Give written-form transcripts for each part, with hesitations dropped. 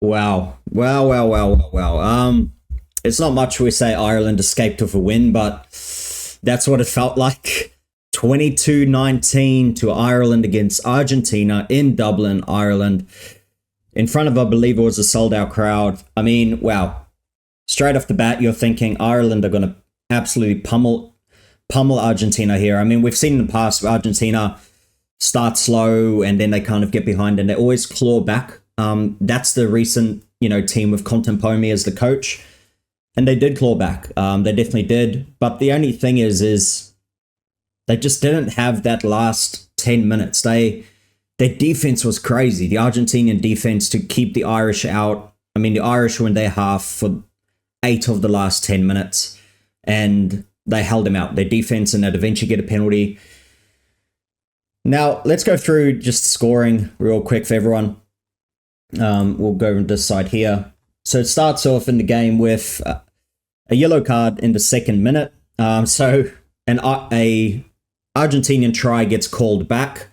Wow. Wow. It's not much we say Ireland escaped with a win, but that's what it felt like. 22-19 to Ireland against Argentina in Dublin, Ireland, in front of, I believe it was a sold out crowd. I mean, wow. Straight off the bat, you're thinking Ireland are going to absolutely pummel Argentina here. I mean, we've seen in the past Argentina start slow and then they kind of get behind and they always claw back. That's the recent, team with Contempomi as the coach. And they did claw back. They definitely did. But the only thing is they just didn't have that last 10 minutes. Their defense was crazy. The Argentinian defense to keep the Irish out. I mean, the Irish were in their half for 8 of the last 10 minutes. And they held them out. Their defense, and they'd eventually get a penalty. Now, let's go through just scoring real quick for everyone. We'll go on this side here. So it starts off in the game with a yellow card in the second minute. So a Argentinian try gets called back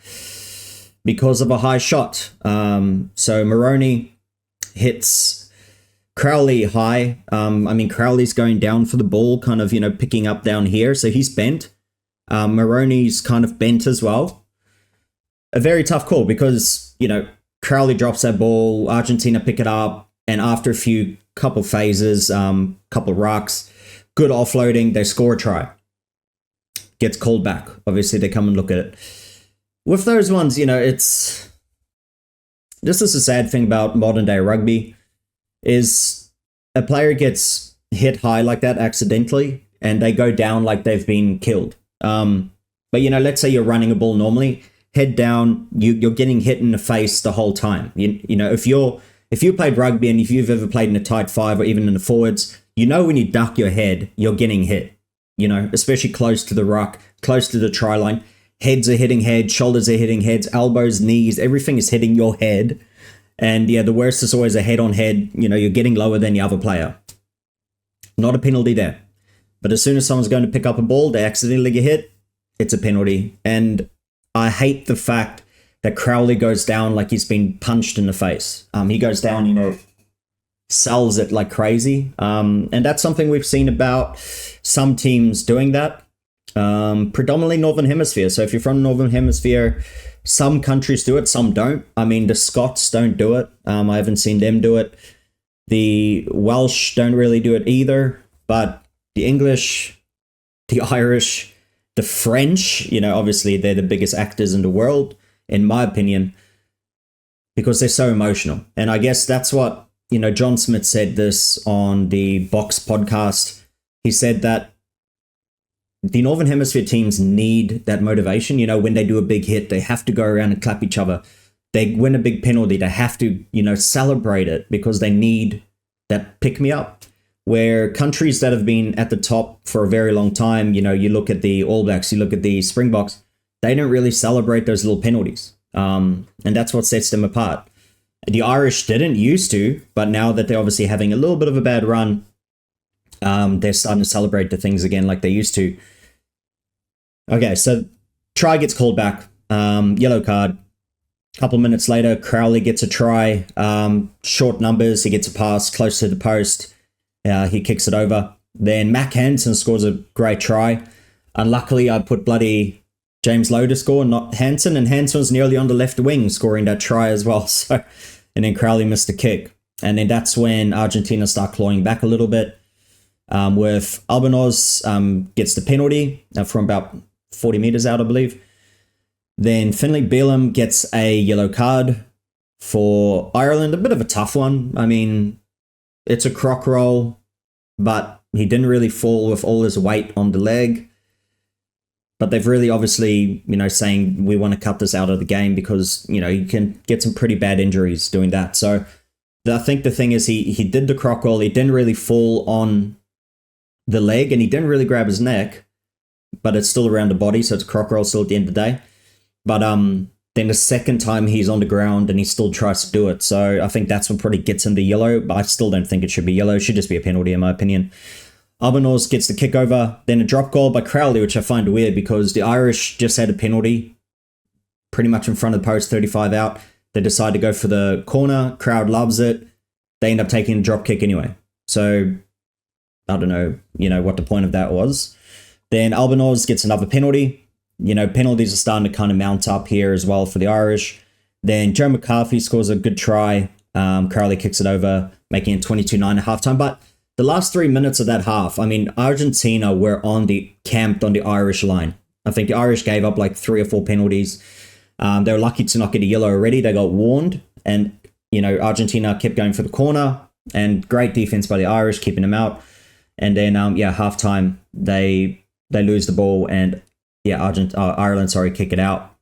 because of a high shot. So Moroni hits Crowley high. Crowley's going down for the ball, kind of, picking up down here. So he's bent. Moroni's kind of bent as well. A very tough call because, Crowley drops that ball, Argentina pick it up, and after a couple phases, couple rocks, good offloading, they score a try. Gets called back. Obviously, they come and look at it. With those ones, this is a sad thing about modern day rugby, is a player gets hit high like that accidentally, and they go down like they've been killed. But let's say you're running a ball normally, head down, you're getting hit in the face the whole time. If you played rugby and if you've ever played in a tight five or even in the forwards, when you duck your head, you're getting hit. Especially close to the ruck, close to the try line. Heads are hitting heads, shoulders are hitting heads, elbows, knees, everything is hitting your head. And the worst is always a head on head. You're getting lower than the other player. Not a penalty there. But as soon as someone's going to pick up a ball, they accidentally get hit, it's a penalty. And I hate the fact that Crowley goes down like he's been punched in the face. He goes down, sells it like crazy. And that's something we've seen about some teams doing that. Predominantly Northern Hemisphere. So if you're from the Northern Hemisphere, some countries do it, some don't. I mean, the Scots don't do it. I haven't seen them do it. The Welsh don't really do it either. But the English, the Irish, the French, obviously they're the biggest actors in the world, in my opinion, because they're so emotional. And I guess that's what, John Smith said this on the Box podcast. He said that the Northern Hemisphere teams need that motivation. When they do a big hit, they have to go around and clap each other. They win a big penalty, they have to, celebrate it because they need that pick-me-up. Where countries that have been at the top for a very long time, you look at the All Blacks, you look at the Springboks, they don't really celebrate those little penalties. And that's what sets them apart. The Irish didn't used to, but now that they're obviously having a little bit of a bad run, they're starting to celebrate the things again like they used to. Okay, so try gets called back. Yellow card. A couple minutes later, Crowley gets a try. Short numbers, he gets a pass close to the post. He kicks it over. Then Mac Hansen scores a great try. Unluckily, I put bloody James Lowe to score, not Hansen. And Hansen was nearly on the left wing scoring that try as well. So, and then Crowley missed a kick. And then that's when Argentina start clawing back a little bit. With Albanos gets the penalty from about 40 meters out, I believe. Then Finlay Bealham gets a yellow card for Ireland. A bit of a tough one. I mean, it's a croc roll, but he didn't really fall with all his weight on the leg. But they've really obviously, saying we want to cut this out of the game because, you can get some pretty bad injuries doing that. So I think the thing is he did the croc roll. He didn't really fall on the leg and he didn't really grab his neck, but it's still around the body. So it's a croc roll still at the end of the day. But then the second time he's on the ground and he still tries to do it. So I think that's what probably gets him the yellow, but I still don't think it should be yellow. It should just be a penalty in my opinion. Albanos gets the kick over, then a drop goal by Crowley, which I find weird because the Irish just had a penalty pretty much in front of the post, 35 out. They decide to go for the corner. Crowd loves it. they end up taking a drop kick anyway. So I don't know, what the point of that was. Then Albanoz gets another penalty. Penalties are starting to kind of mount up here as well for the Irish. Then Joe McCarthy scores a good try. Crowley kicks it over, making it 22-9 at halftime. But the last 3 minutes of that half, Argentina were camped on the Irish line. I think the Irish gave up like 3 or 4 penalties. They were lucky to not get a yellow already. They got warned, and Argentina kept going for the corner, and great defense by the Irish, keeping them out. And then halftime they lose the ball, and Ireland kick it out.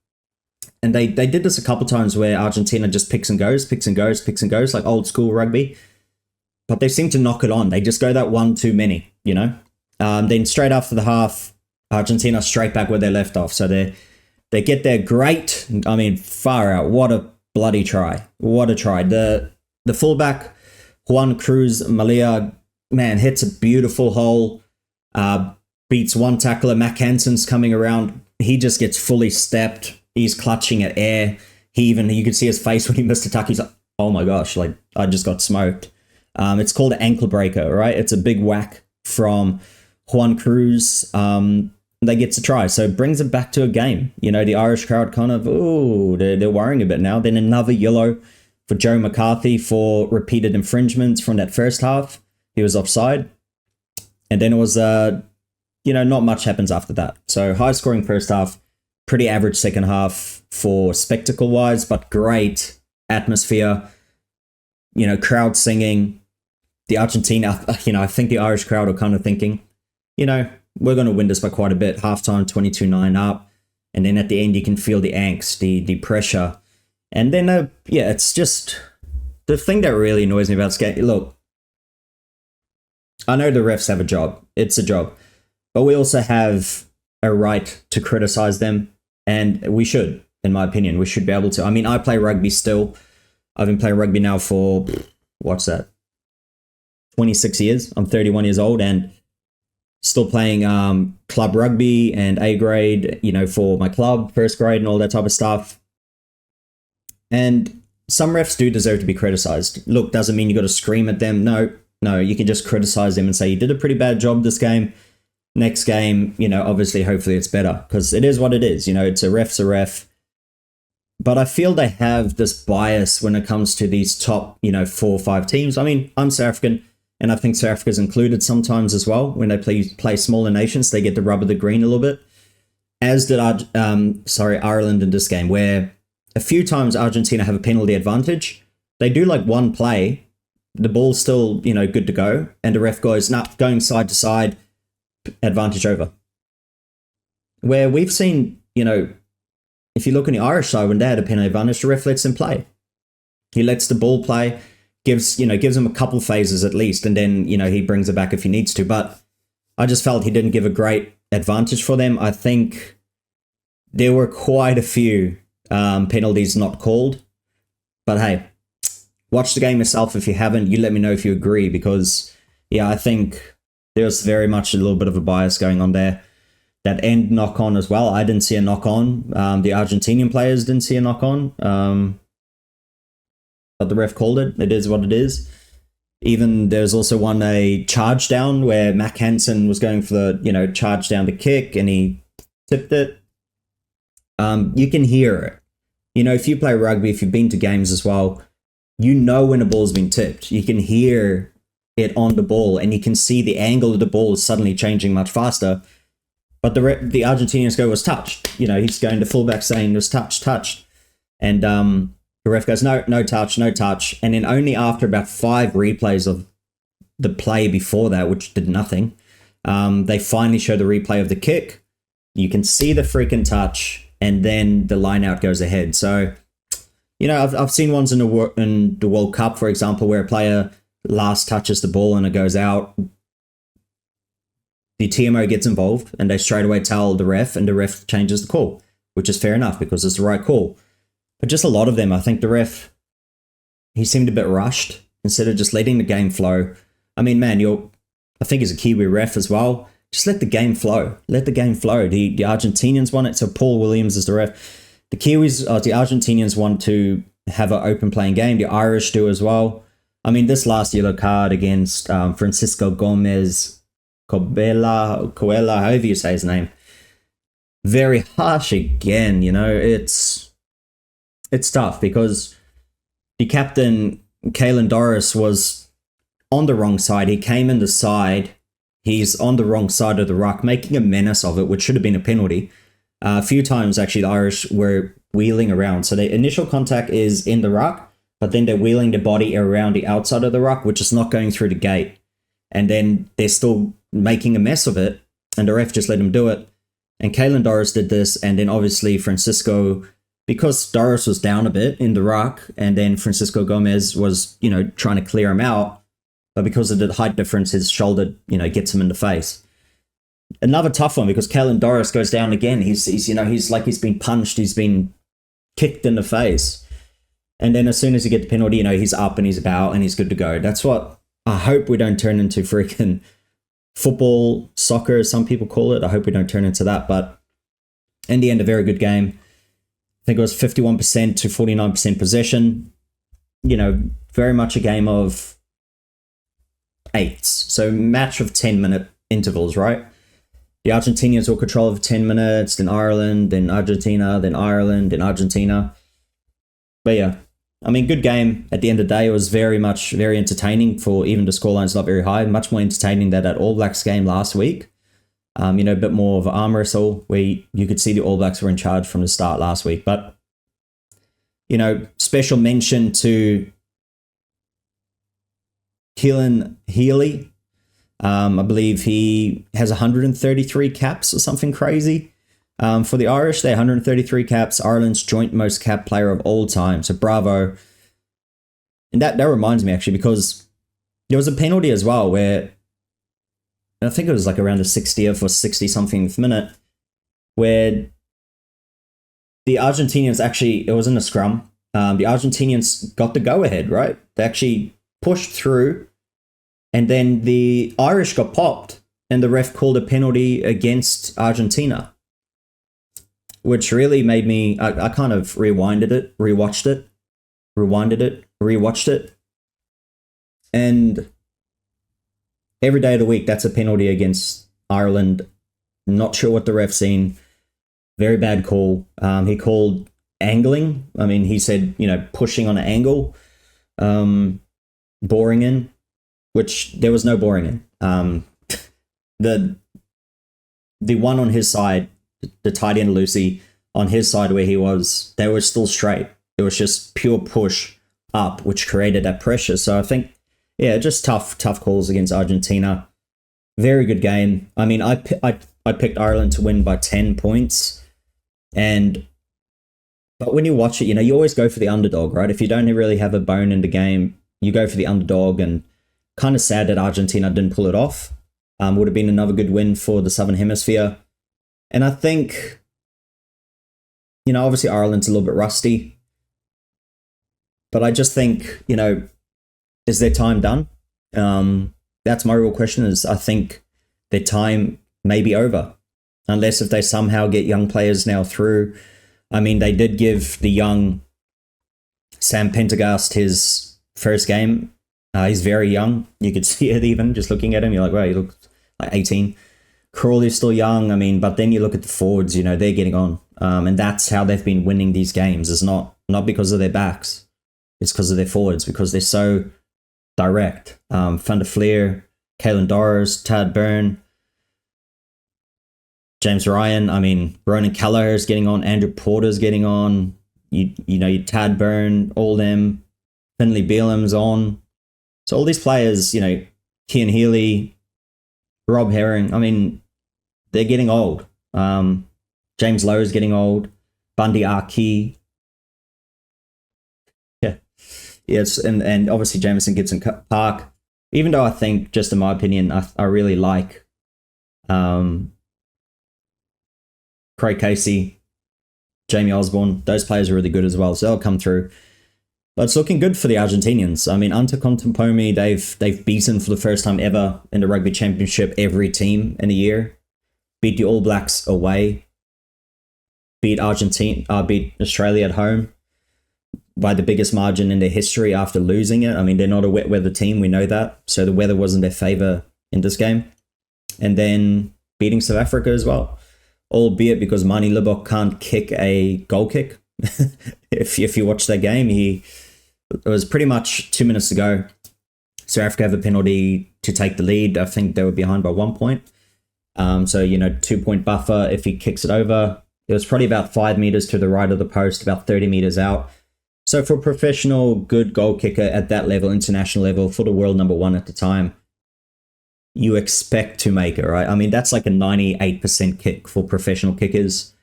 And they did this a couple times where Argentina just picks and goes, like old school rugby. But they seem to knock it on. They just go that one too many, Then straight after the half, Argentina straight back where they left off. So they get their great, far out. What a bloody try. What a try. The fullback, Juan Cruz Malia, man, hits a beautiful hole, beats one tackler. Mac Hansen's coming around. He just gets fully stepped. He's clutching at air. You could see his face when he missed a tackle. He's like, oh my gosh, like I just got smoked. It's called an ankle breaker, right? It's a big whack from Juan Cruz. They get to try. So it brings it back to a game. The Irish crowd kind of, they're worrying a bit now. Then another yellow for Joe McCarthy for repeated infringements from that first half. He was offside. And then it was, not much happens after that. So high scoring first half, pretty average second half for spectacle-wise, but great atmosphere. Crowd singing. The Argentina, I think the Irish crowd are kind of thinking, we're going to win this by quite a bit. Halftime, 22-9 up. And then at the end, you can feel the angst, the pressure. And then, it's just the thing that really annoys me about this game. Look, I know the refs have a job. It's a job. But we also have a right to criticize them. And we should, in my opinion. We should be able to. I play rugby still. I've been playing rugby now for, 26 years. I'm 31 years old and still playing club rugby and A grade, for my club, first grade and all that type of stuff. And some refs do deserve to be criticized. Look, doesn't mean you got to scream at them. No, you can just criticize them and say, you did a pretty bad job this game. Next game, obviously, hopefully it's better because it is what it is. It's a ref. But I feel they have this bias when it comes to these top, 4 or 5 teams. I'm South African, and I think South Africa's included sometimes as well. When they play smaller nations, they get the rub of the green a little bit. As did Ireland in this game, where a few times Argentina have a penalty advantage. They do like one play, the ball's still, good to go, and the ref goes, going side to side, advantage over. Where we've seen, if you look on the Irish side, when they had a penalty advantage, the ref lets them play. He lets the ball play, gives them a couple phases at least, and then, he brings it back if he needs to. But I just felt he didn't give a great advantage for them. I think there were quite a few penalties not called. But hey, watch the game yourself if you haven't. You let me know if you agree, because, I think there's very much a little bit of a bias going on there. That end knock-on as well. I didn't see a knock-on. The Argentinian players didn't see a knock-on. But the ref called it. It is what it is. Even there's also a charge down where Mac Hansen was going for the, charge down the kick and he tipped it. You can hear it. If you play rugby, if you've been to games as well, when a ball's been tipped. You can hear it on the ball and you can see the angle of the ball is suddenly changing much faster. But the Argentinians go, was touched. He's going to fullback saying it was touched. And the ref goes, no touch. And then only after about 5 replays of the play before that, which did nothing, they finally show the replay of the kick. You can see the freaking touch, and then the line out goes ahead. So, I've seen ones in the World Cup, for example, where a player last touches the ball and it goes out. The TMO gets involved and they straight away tell the ref, and the ref changes the call, which is fair enough because it's the right call. But just a lot of them, I think the ref, he seemed a bit rushed instead of just letting the game flow. I think he's a Kiwi ref as well. Just let the game flow. Let the game flow. The Argentinians want it, so Paul Williams is the ref. The Argentinians want to have an open playing game. The Irish do as well. I mean, this last yellow card against Francisco Gomez Coella, however you say his name, very harsh again. You know, it's tough because the captain, Kalen Doris, was on the wrong side. He came in the side. He's on the wrong side of the ruck, making a menace of it, which should have been a penalty. A few times, actually, the Irish were wheeling around. So the initial contact is in the ruck, but then they're wheeling the body around the outside of the ruck, which is not going through the gate. And then they're still making a mess of it, and the ref just let him do it. And Kalen Doris did this, and then obviously Francisco, because Doris was down a bit in the ruck, and then Francisco Gomez was, you know, trying to clear him out, but because of the height difference, his shoulder, you know, gets him in the face. Another tough one because Kalen Doris goes down again. He's you know, he's like he's been punched, he's been kicked in the face. And then as soon as he gets the penalty, you know, he's up and he's about and he's good to go. That's what I hope we don't turn into freaking football, soccer, as some people call it. I hope we don't turn into that. But in the end, a very good game. I think it was 51% to 49% possession. You know, very much a game of eights. So match of 10-minute intervals, right? The Argentinians will control for 10 minutes, then Ireland, then Argentina, then Ireland, then Argentina. But yeah, I mean, good game. At the end of the day, it was very entertaining for even the scoreline's not very high. Much more entertaining than that All Blacks game last week. You know, a bit more of an arm wrestle where you could see the All Blacks were in charge from the start last week. But, you know, special mention to Keelan Healy. I believe he has 133 caps or something crazy. For the Irish, they're 133 caps, Ireland's joint most cap player of all time. So bravo. And that reminds me actually, because there was a penalty as well where I think it was like around the 60th or 60-something minute where the Argentinians actually, it was in a scrum. The Argentinians got the go-ahead, right? They actually pushed through. And then the Irish got popped and the ref called a penalty against Argentina, which really made me, I kind of rewatched it. And every day of the week, that's a penalty against Ireland. Not sure what the ref's seen. Very bad call. He called angling. I mean, he said, you know, pushing on an angle, boring in. Which there was no boring in. The one on his side, the tight end Lucy, on his side where he was, they were still straight. It was just pure push up, which created that pressure. So I think, yeah, just tough calls against Argentina. Very good game. I mean, I picked Ireland to win by 10 points. But when you watch it, you know, you always go for the underdog, right? If you don't really have a bone in the game, you go for the underdog, and kind of sad that Argentina didn't pull it off. Would have been another good win for the Southern Hemisphere. And I think, you know, obviously Ireland's a little bit rusty. But I just think, you know, is their time done? That's my real question, is I think their time may be over. Unless if they somehow get young players now through. I mean, they did give the young Sam Pendergast his first game. He's very young. You could see it even just looking at him. You're like, wow, he looks like 18. Crawley's still young. I mean, but then you look at the forwards, you know, they're getting on. And that's how they've been winning these games. It's not because of their backs. It's because of their forwards, because they're so direct. Van der Fleer, Kalen Doris, Tad Byrne, James Ryan. I mean, Ronan Kelleher's getting on. Andrew Porter's getting on. You know, Tad Byrne, all them. Finlay Beelam's on. So all these players, you know, Kean Healy, Rob Herring, I mean, they're getting old. James Lowe is getting old. Bundy Arkey. Yeah. Yes, and obviously Jamison Gibson Park. Even though I think, just in my opinion, I really like Craig Casey, Jamie Osborne. Those players are really good as well, so they'll come through. But it's looking good for the Argentinians. I mean, Ante Contempomi, they've beaten for the first time ever in the Rugby Championship every team in a year. Beat the All Blacks away. Beat Australia at home. by the biggest margin in their history after losing it. I mean, they're not a wet weather team, we know that. So the weather wasn't their favor in this game. And then beating South Africa as well, albeit because Mani Libbok can't kick a goal kick. if you watch that game, it was pretty much 2 minutes to go. South Africa have a penalty to take the lead. I think they were behind by 1 point. So, 2-point buffer if he kicks it over. It was probably about 5 meters to the right of the post, about 30 meters out. So for a professional, good goal kicker at that level, international level, for the world number one at the time, you expect to make it, right? I mean, that's like a 98% kick for professional kickers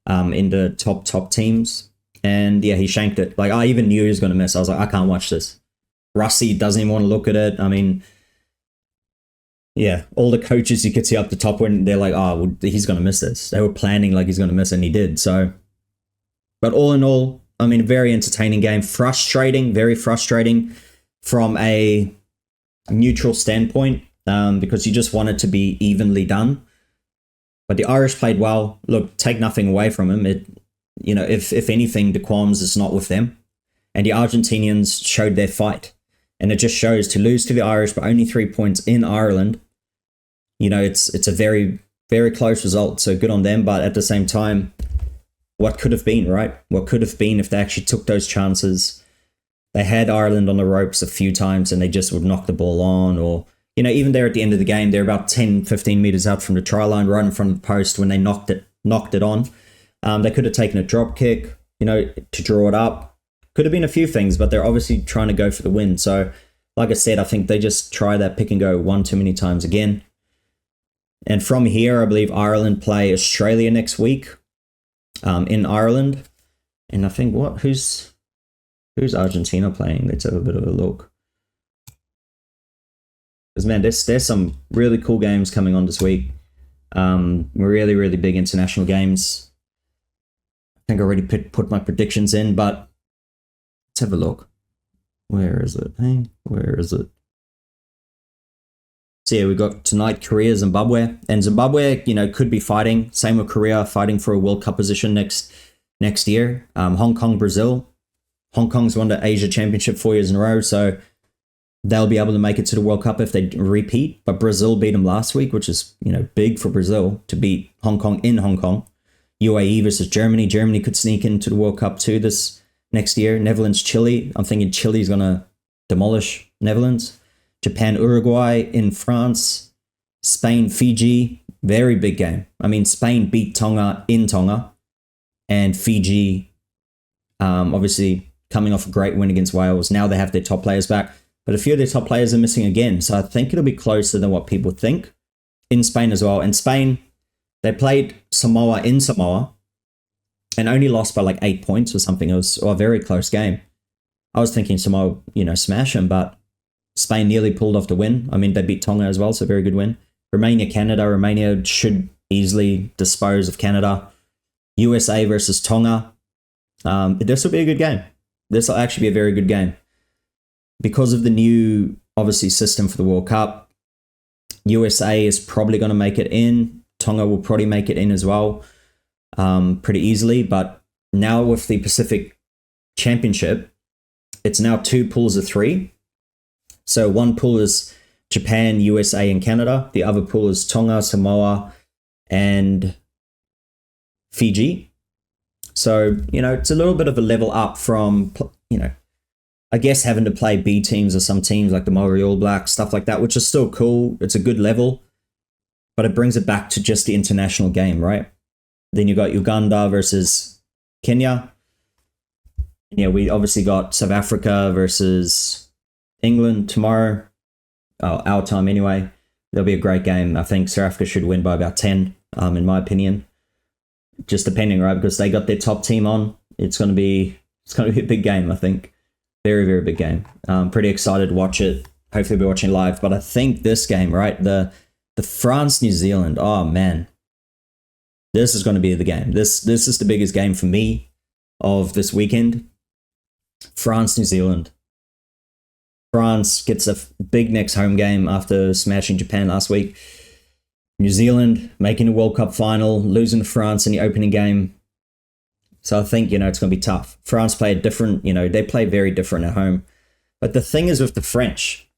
in the top teams. And yeah, he shanked it. Like, I even knew he was going to miss. I was like, I can't watch this. Rusty doesn't even want to look at it. I mean, yeah, all the coaches you could see up the top when they're like, oh, well, he's going to miss this. They were planning like he's going to miss, and he did. So, but all in all, I mean, very entertaining game. Frustrating, very frustrating from a neutral standpoint because you just want it to be evenly done. But the Irish played well. Look, take nothing away from him. If anything, the qualms is not with them. And the Argentinians showed their fight. And it just shows, to lose to the Irish by only 3 points in Ireland, it's a very, very close result. So good on them. But at the same time, what could have been, right? What could have been if they actually took those chances. They had Ireland on the ropes a few times and they just would knock the ball on. Or, even there at the end of the game, they're about 10, 15 meters out from the try line, right in front of the post when they knocked it on. They could have taken a drop kick, to draw it up. Could have been a few things, but they're obviously trying to go for the win. So, like I said, I think they just try that pick and go one too many times again. And from here, I believe Ireland play Australia next week in Ireland. And I think, who's Argentina playing? Let's have a bit of a look. Because, man, there's some really cool games coming on this week. Really, really big international games. I think I already put my predictions in, but let's have a look. Where is it? Hey, where is it? So yeah, we got tonight Korea, Zimbabwe. And Zimbabwe, could be fighting. Same with Korea, fighting for a World Cup position next year. Hong Kong, Brazil. Hong Kong's won the Asia Championship 4 years in a row, so they'll be able to make it to the World Cup if they repeat. But Brazil beat them last week, which is, big for Brazil to beat Hong Kong in Hong Kong. UAE versus Germany. Germany could sneak into the World Cup too this next year. Netherlands, Chile. I'm thinking Chile's going to demolish Netherlands. Japan, Uruguay in France. Spain, Fiji. Very big game. I mean, Spain beat Tonga in Tonga. And Fiji, obviously, coming off a great win against Wales. Now they have their top players back. But a few of their top players are missing again. So I think it'll be closer than what people think. In Spain as well. And Spain, they played Samoa in Samoa. And only lost by like 8 points or something. It was a very close game. I was thinking Samoa, smash them, but Spain nearly pulled off the win. I mean, they beat Tonga as well, so very good win. Romania, Canada. Romania should easily dispose of Canada. USA versus Tonga. This will be a good game. This will actually be a very good game. Because of the new, obviously, system for the World Cup, USA is probably going to make it in. Tonga will probably make it in as well. Pretty easily, but now with the Pacific Championship, it's now 2 pools of 3. So one pool is Japan, USA, and Canada. The other pool is Tonga, Samoa, and Fiji. So, it's a little bit of a level up from, I guess having to play B teams or some teams like the Maori All Blacks, stuff like that, which is still cool. It's a good level, but it brings it back to just the international game, right? Then you got Uganda versus Kenya. Yeah, we obviously got South Africa versus England tomorrow. Oh, our time anyway. That'll be a great game. I think South Africa should win by about 10, in my opinion. Just depending, right? Because they got their top team on. It's gonna be a big game, I think. Very, very big game. Pretty excited to watch it. Hopefully we'll be watching live. But I think this game, right? The France New Zealand. Oh man. This is going to be the game. This is the biggest game for me of this weekend. France, New Zealand. France gets a big next home game after smashing Japan last week. New Zealand making a World Cup final, losing to France in the opening game. So I think, it's going to be tough. France play a different, they play very different at home. But the thing is with the French,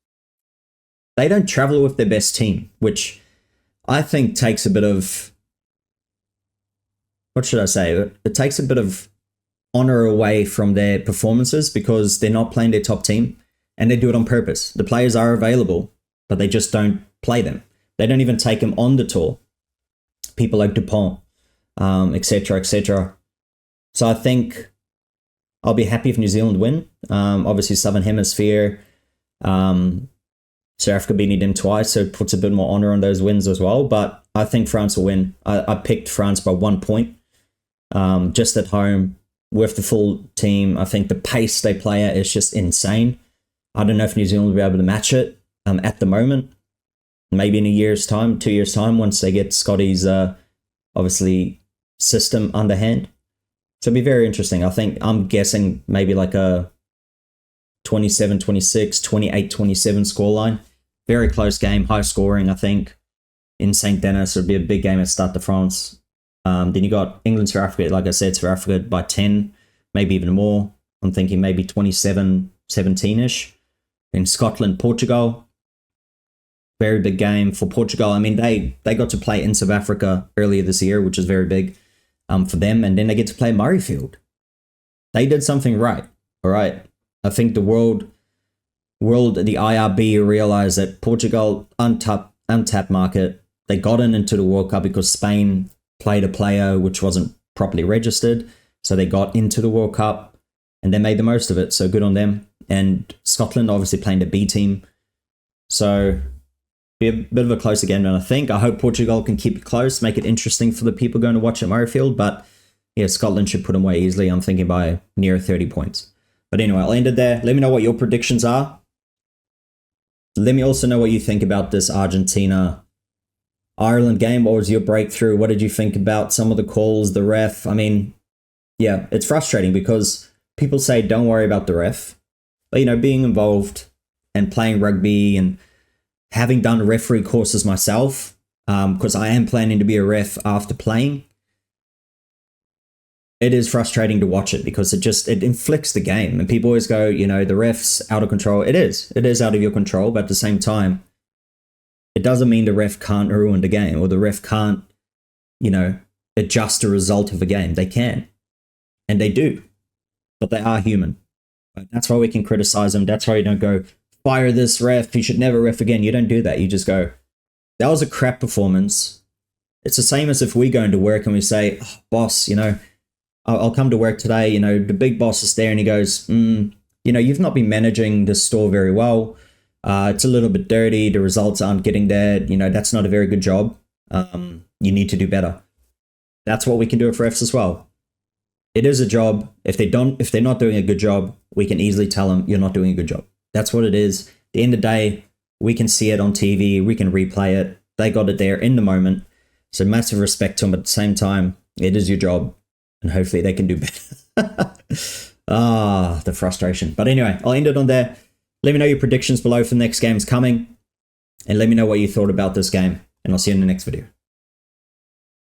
they don't travel with their best team, which I think takes a bit of, what should I say? It takes a bit of honor away from their performances because they're not playing their top team and they do it on purpose. The players are available, but they just don't play them. They don't even take them on the tour. People like Dupont, etc., etc. So I think I'll be happy if New Zealand win. Obviously, Southern Hemisphere, South Africa beating them twice, so it puts a bit more honor on those wins as well. But I think France will win. I picked France by 1 point, just at home with the full team. I think the pace they play at is just insane. I don't know if New Zealand will be able to match it at the moment. Maybe in a year's time, 2 years' time, once they get Scotty's, obviously, system underhand. So it'll be very interesting. I'm guessing maybe like a 27-26, 28-27 scoreline. Very close game, high scoring, I think, in St. Denis. It'll be a big game at Stade de France. Then you got England, South Africa. Like I said, South Africa by 10, maybe even more. I'm thinking maybe 27-17-ish. In Scotland, Portugal. Very big game for Portugal. I mean, they got to play in South Africa earlier this year, which is very big for them. And then they get to play Murrayfield. They did something right. All right. I think the world, the IRB realized that Portugal, untapped market, they got into the World Cup because Spain played a player which wasn't properly registered. So they got into the World Cup and they made the most of it. So good on them. And Scotland obviously playing the B team. So be a bit of a closer game than I think. I hope Portugal can keep it close, make it interesting for the people going to watch at Murrayfield. But yeah, Scotland should put them away easily. I'm thinking by near 30 points. But anyway, I'll end it there. Let me know what your predictions are. Let me also know what you think about this Argentina-Ireland game. What was your breakthrough? What did you think about some of the calls, the ref? I mean, yeah, it's frustrating because people say don't worry about the ref. But, being involved and playing rugby and having done referee courses myself, because I am planning to be a ref after playing, it is frustrating to watch it because it inflicts the game. And people always go, the ref's out of control. It is out of your control. But at the same time, it doesn't mean the ref can't ruin the game or the ref can't, adjust the result of a game. They can. And they do. But they are human. That's why we can criticize them. That's why you don't go, fire this ref, you should never ref again. You don't do that. You just go, that was a crap performance. It's the same as if we go into work and we say, oh, boss, I'll come to work today. The big boss is there and he goes, you've not been managing the store very well. It's a little bit dirty. The results aren't getting there. That's not a very good job. You need to do better. That's what we can do for refs as well. It is a job. If they're not doing a good job, we can easily tell them you're not doing a good job. That's what it is. At the end of the day, we can see it on TV. We can replay it. They got it there in the moment. So massive respect to them. But at the same time, it is your job. And hopefully they can do better. The frustration. But anyway, I'll end it on there. Let me know your predictions below for the next games coming. And let me know what you thought about this game. And I'll see you in the next video.